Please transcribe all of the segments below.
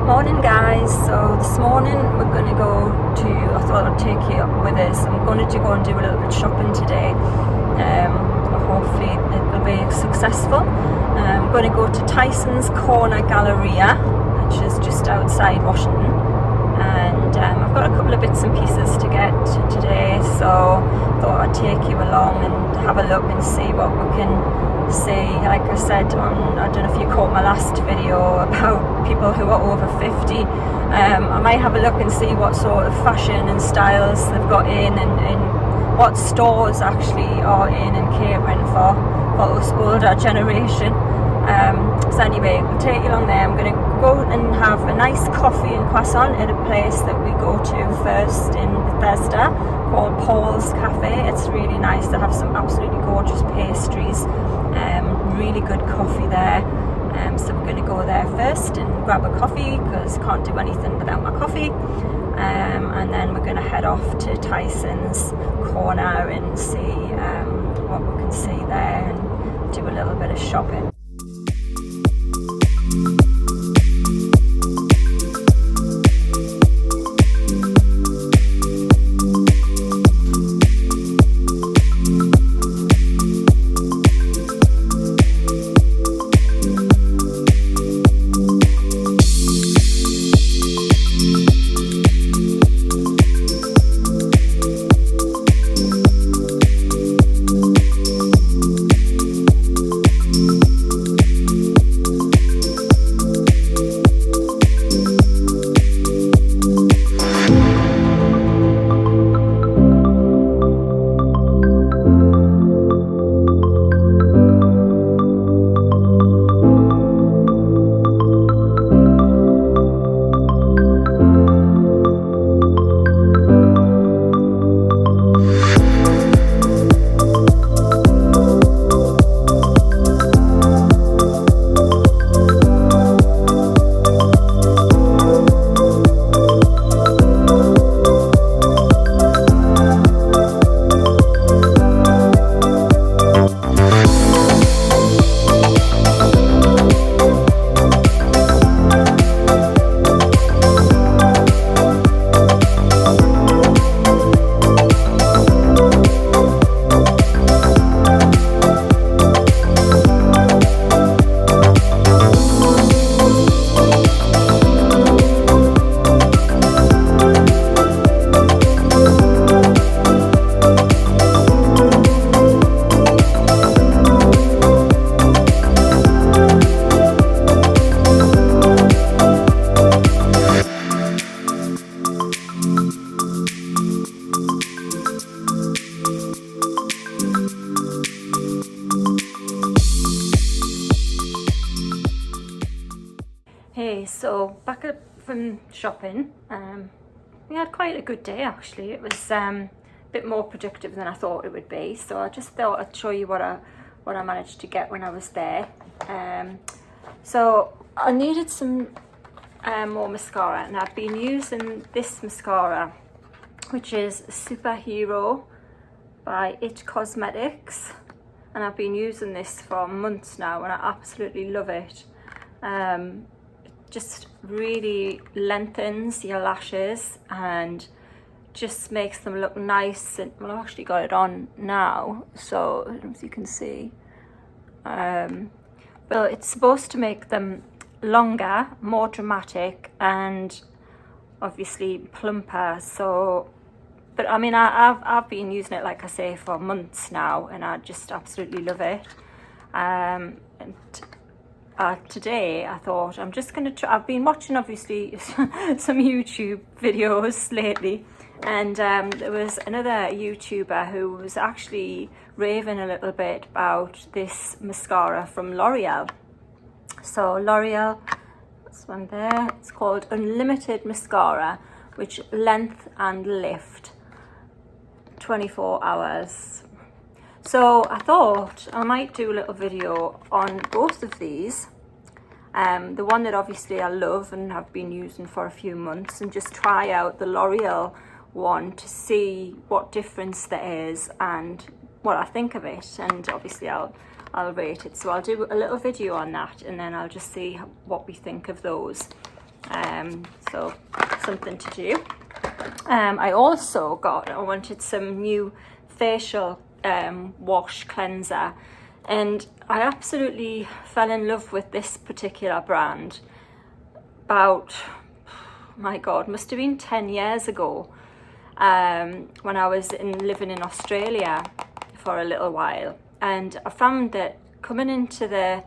Morning guys, so this morning we're going to go to, I thought I'd take you with us, I'm going to go and do a little bit of shopping today. Hopefully it'll be successful. I'm going to go to Tysons Corner Galleria, which is just outside Washington, and I've got a couple of bits and pieces to get today, so I thought I'd take you along and have a look and see what we can see. Like I said I don't know if you caught my last video about people who are over 50. I might have a look and see what sort of fashion and styles they've got in, and what stores actually are in and catering for us older generation. So anyway, we'll take you along there. I'm going to go and have a nice coffee and croissant at a place that we go to first in Bethesda called Paul's Cafe. It's really nice. They have some absolutely gorgeous pastries, really good coffee there. So we're going to go there first and grab a coffee because can't do anything without my coffee. And then we're going to head off to Tysons Corner and see what we can see there and do a little bit of shopping. Hey, so back up from shopping, we had quite a good day actually. It was a bit more productive than I thought it would be, so I just thought I'd show you what I managed to get when I was there. So I needed some more mascara, and I've been using this mascara, which is Superhero by It Cosmetics, and I've been using this for months now and I absolutely love it. Just really lengthens your lashes and just makes them look nice. And well, I've actually got it on now, so as you can see, but it's supposed to make them longer, more dramatic, and obviously plumper. So, but I mean, I've been using it, like I say, for months now, and I just absolutely love it. And today I thought I'm just going to try. I've been watching obviously some YouTube videos lately, and there was another YouTuber who was actually raving a little bit about this mascara from L'Oreal. So L'Oreal, this one there, it's called Unlimited Mascara, which length and lift 24 hours. So I thought I might do a little video on both of these. The one that obviously I love and have been using for a few months, and just try out the L'Oreal one to see what difference there is and what I think of it, and obviously I'll rate it. So I'll do a little video on that, and then I'll just see what we think of those. So something to do. I also I wanted some new facial wash cleanser, and I absolutely fell in love with this particular brand about, my God, must have been 10 years ago, when I was living in Australia for a little while. And I found that coming into the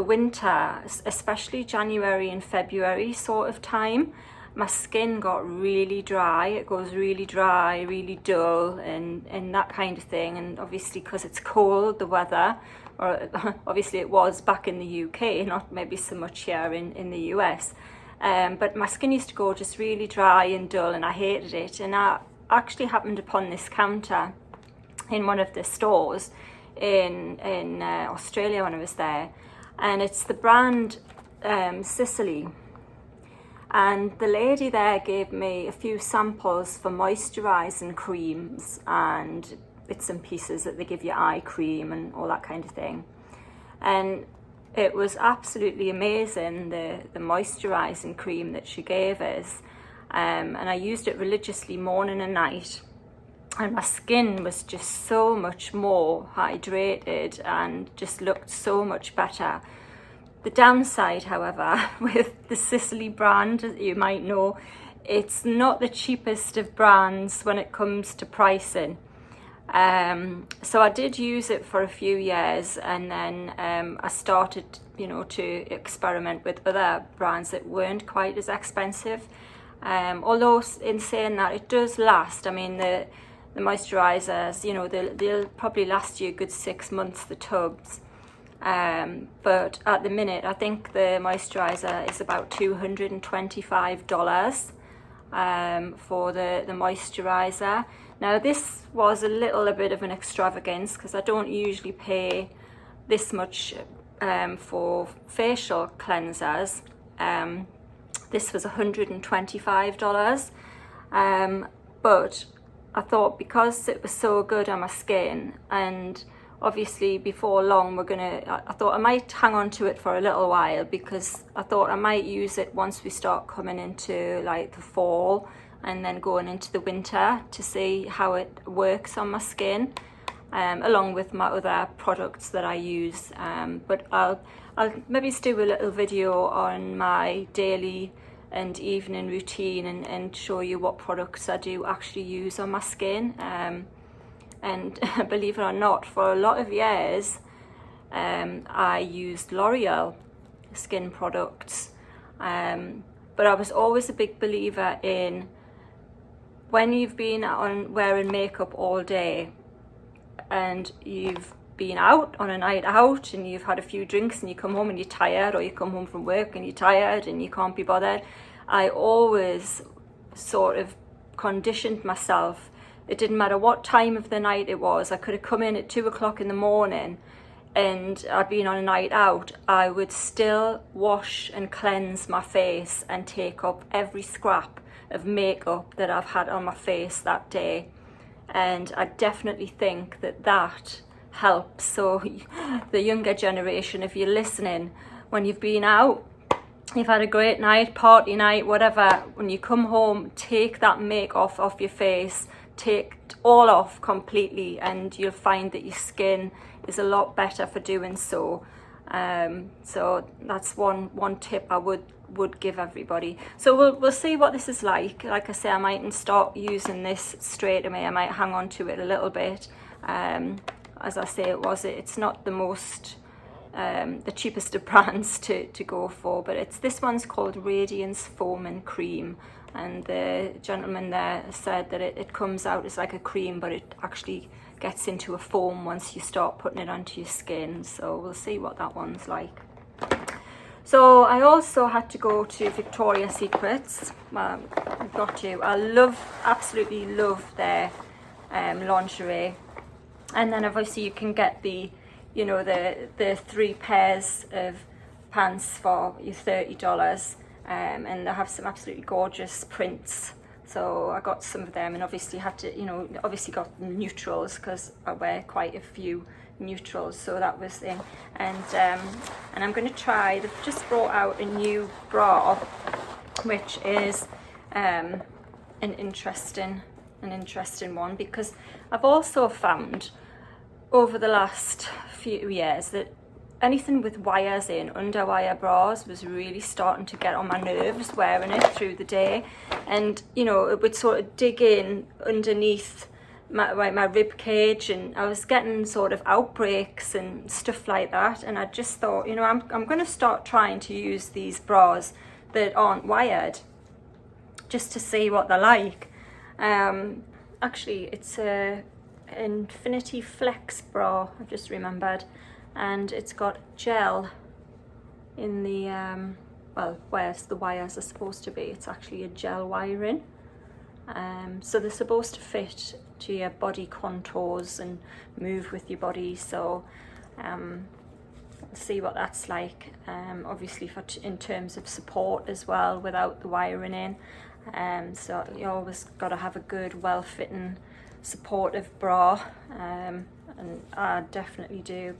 winter, especially January and February sort of time, my skin got really dry. It goes really dry, really dull, and that kind of thing. And obviously, because it's cold, the weather, or obviously it was back in the UK, not maybe so much here in the US. But my skin used to go just really dry and dull, and I hated it. And I actually happened upon this counter in one of the stores in Australia when I was there, and it's the brand Sicily. And the lady there gave me a few samples for moisturising creams and bits and pieces that they give you, eye cream and all that kind of thing. And it was absolutely amazing, the moisturising cream that she gave us. And I used it religiously morning and night. And my skin was just so much more hydrated and just looked so much better. The downside, however, with the Sicily brand, as you might know, it's not the cheapest of brands when it comes to pricing. So I did use it for a few years, and then I started, to experiment with other brands that weren't quite as expensive. Although in saying that, it does last. I mean, the moisturisers, they'll probably last you a good 6 months, the tubs. But at the minute, I think the moisturiser is about $225 for the moisturiser. Now, this was a bit of an extravagance because I don't usually pay this much for facial cleansers. This was $125, but I thought because it was so good on my skin, and obviously before long I thought I might hang on to it for a little while, because I thought I might use it once we start coming into like the fall and then going into the winter, to see how it works on my skin, along with my other products that I use. But I'll maybe do a little video on my daily and evening routine and show you what products I do actually use on my skin. And believe it or not, for a lot of years, I used L'Oreal skin products. But I was always a big believer in, when you've been wearing makeup all day and you've been out on a night out and you've had a few drinks and you come home and you're tired, or you come home from work and you're tired and you can't be bothered, I always sort of conditioned myself. It didn't matter what time of the night it was. I could have come in at 2 o'clock in the morning and I'd been on a night out. I would still wash and cleanse my face and take up every scrap of makeup that I've had on my face that day. And I definitely think that helps. So the younger generation, if you're listening, when you've been out, you've had a great night, party night, whatever, when you come home, take that makeup off your face, take it all off completely, and you'll find that your skin is a lot better for doing so. So that's one tip I would give everybody. So we'll see what this is like. Like I say, I mightn't start using this straight away. I might hang on to it a little bit. As I say, it's not the most the cheapest of brands to go for, but this one's called Radiance Foaming Cream, and the gentleman there said that it comes out as like a cream, but it actually gets into a foam once you start putting it onto your skin. So we'll see what that one's like. So I also had to go to Victoria's Secrets. I absolutely love their lingerie. And then obviously you can get the 3 pairs of pants for your $30, and they have some absolutely gorgeous prints. So I got some of them, and obviously had to, obviously got neutrals because I wear quite a few neutrals. So that was thing, and I'm going to try. They've just brought out a new bra, which is an interesting one, because I've also found over the last few years that anything with wires in, underwire bras, was really starting to get on my nerves wearing it through the day. And you know, it would sort of dig in underneath my rib cage, and I was getting sort of outbreaks and stuff like that. And I just thought, you know, I'm going to start trying to use these bras that aren't wired, just to see what they're like. Actually, it's a Infinity Flex bra, I've just remembered, and it's got gel in the well, where the wires are supposed to be. It's actually a gel wiring, so they're supposed to fit to your body contours and move with your body. So see what that's like. Obviously in terms of support as well, without the wiring in. So you always got to have a good, well-fitting, supportive bra, and I definitely do,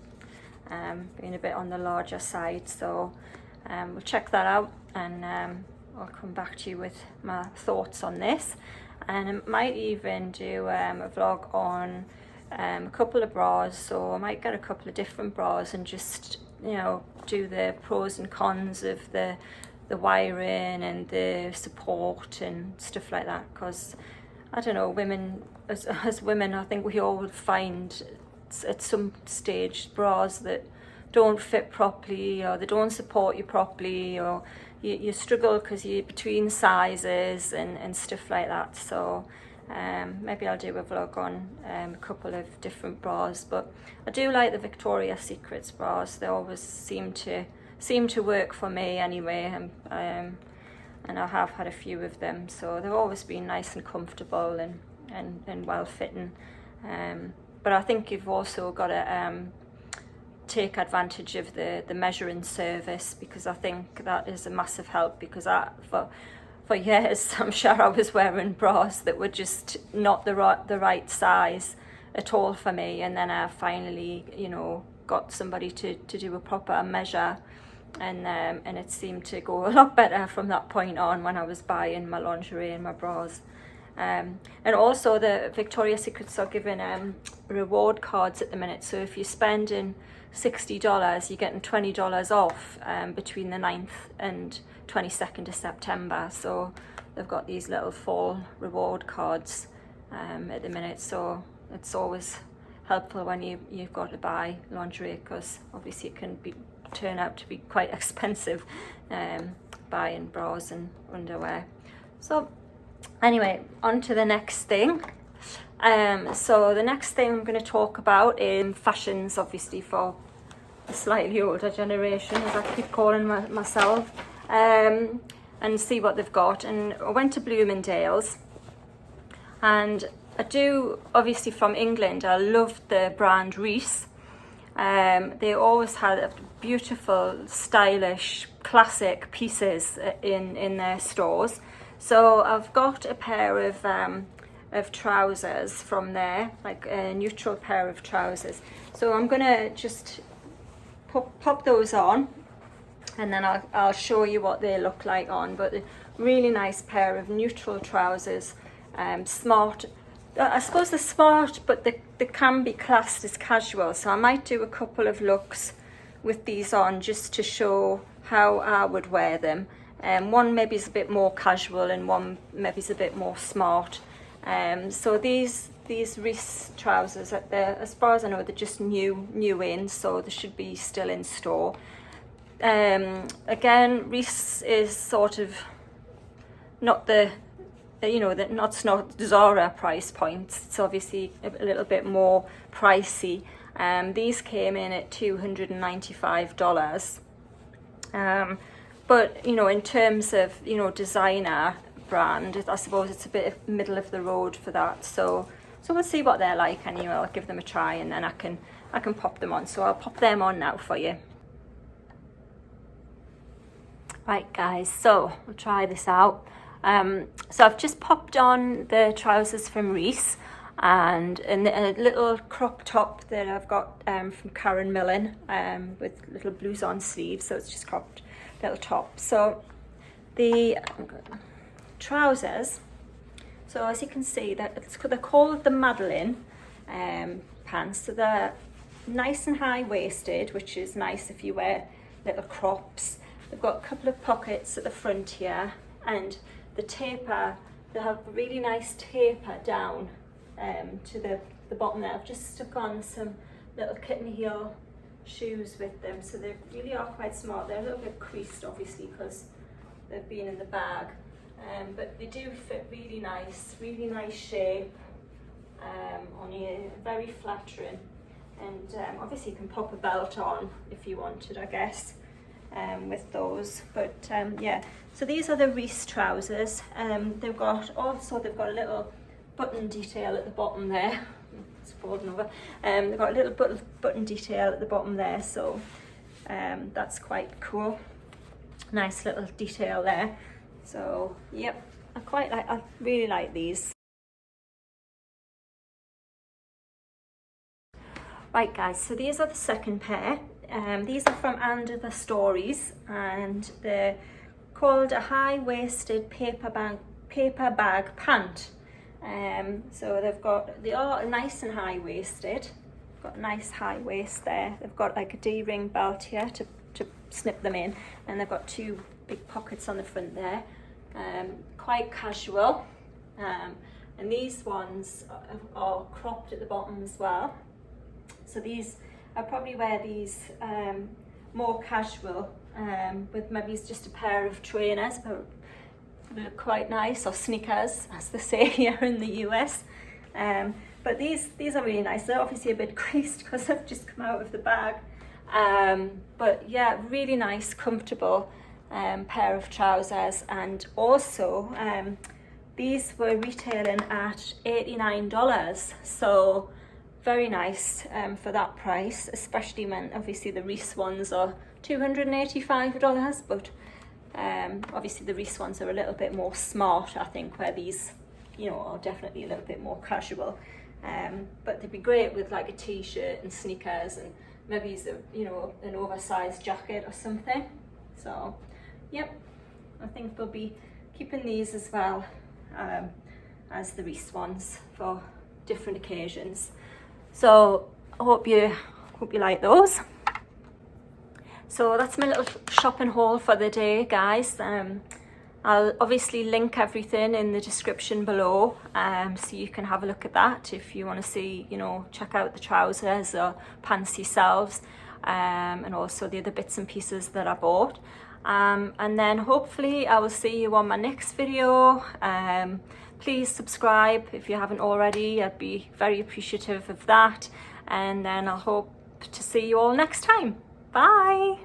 being a bit on the larger side. So we'll check that out, and I'll come back to you with my thoughts on this, and I might even do a vlog on a couple of bras. So I might get a couple of different bras and just, you know, do the pros and cons of the wiring and the support and stuff like that, because I don't know, women, as women, I think we all find at some stage bras that don't fit properly, or they don't support you properly, or you struggle because you're between sizes and stuff like that. So maybe I'll do a vlog on a couple of different bras. But I do like the Victoria's Secret bras. They always seem to work for me anyway, and I have had a few of them, so they've always been nice and comfortable and well fitting. But I think you've also got to take advantage of the measuring service, because I think that is a massive help, because for years I'm sure I was wearing bras that were just not the right size at all for me, and then I finally, you know, got somebody to do a proper measure, and it seemed to go a lot better from that point on when I was buying my lingerie and my bras. And also the Victoria's Secrets are giving reward cards at the minute, so if you're spending $60, you're getting $20 off between the 9th and 22nd of September. So they've got these little fall reward cards at the minute, so it's always helpful when you've got to buy lingerie, because obviously it can turn out to be quite expensive buying bras and underwear. So anyway, on to the next thing. So the next thing I'm going to talk about is fashions, obviously for a slightly older generation, as I keep calling myself, and see what they've got. And I went to Bloomingdale's, and I do, obviously from England, I loved the brand Reiss. They always had beautiful, stylish, classic pieces in their stores. So I've got a pair of trousers from there, like a neutral pair of trousers. So I'm gonna just pop those on, and then I'll show you what they look like on. But a really nice pair of neutral trousers, smart. I suppose they're smart, but they can be classed as casual. So I might do a couple of looks with these on, just to show how I would wear them. One maybe is a bit more casual, and one maybe is a bit more smart. So these Reiss trousers, as far as I know, they're just new in, so they should be still in store. Again, Reiss is sort of not the, you know, not Zara price points. It's obviously a little bit more pricey. These came in at $295. But you know, in terms of, you know, designer brand, I suppose it's a bit middle of the road for that. So we'll see what they're like anyway. I'll give them a try, and then I can pop them on. So I'll pop them on now for you. Right guys, so we'll try this out. So I've just popped on the trousers from Reiss, and a little crop top that I've got from Karen Millen, with little blouson sleeves, so it's just cropped little top. So the trousers, so as you can see, they're called the Madeline pants. So they're nice and high-waisted, which is nice if you wear little crops. They've got a couple of pockets at the front here, and the taper, they have a really nice taper down to the bottom there. I've just stuck on some little kitten heel shoes with them, so they really are quite smart. They're a little bit creased, obviously, because they've been in the bag, but they do fit really nice shape on you, very flattering. And obviously you can pop a belt on if you wanted, I guess, with those. But yeah, so these are the Reese trousers. They've got a little button detail at the bottom there. It's folding over. They've got a little button detail at the bottom there, so that's quite cool. Nice little detail there. So yep, I really like these. Right guys, so these are the second pair. These are from Under the Stories, and they're called a high-waisted paper bag pant. So they are nice and high-waisted. Got a nice high waist there. They've got like a D-ring belt here to snip them in, and they've got two big pockets on the front there. Quite casual. And these ones are cropped at the bottom as well. So these, I probably wear these more casual, with maybe just a pair of trainers, but they're quite nice, or sneakers, as they say here in the US. But these are really nice. They're obviously a bit creased because they've just come out of the bag. But yeah, really nice, comfortable pair of trousers. And also, these were retailing at $89. So very nice for that price, especially when obviously the Reese ones are $285, but obviously the Reese ones are a little bit more smart, I think, where these, you know, are definitely a little bit more casual. But they'd be great with like a t-shirt and sneakers, and maybe an oversized jacket or something. So yep, I think they'll be keeping these as well as the Reese ones for different occasions. So I hope you like those. So that's my little shopping haul for the day, guys. I'll obviously link everything in the description below, so you can have a look at that if you want to see, check out the trousers or pants yourselves, and also the other bits and pieces that I bought. And then hopefully I will see you on my next video. Please subscribe if you haven't already. I'd be very appreciative of that. And then I hope to see you all next time. Bye.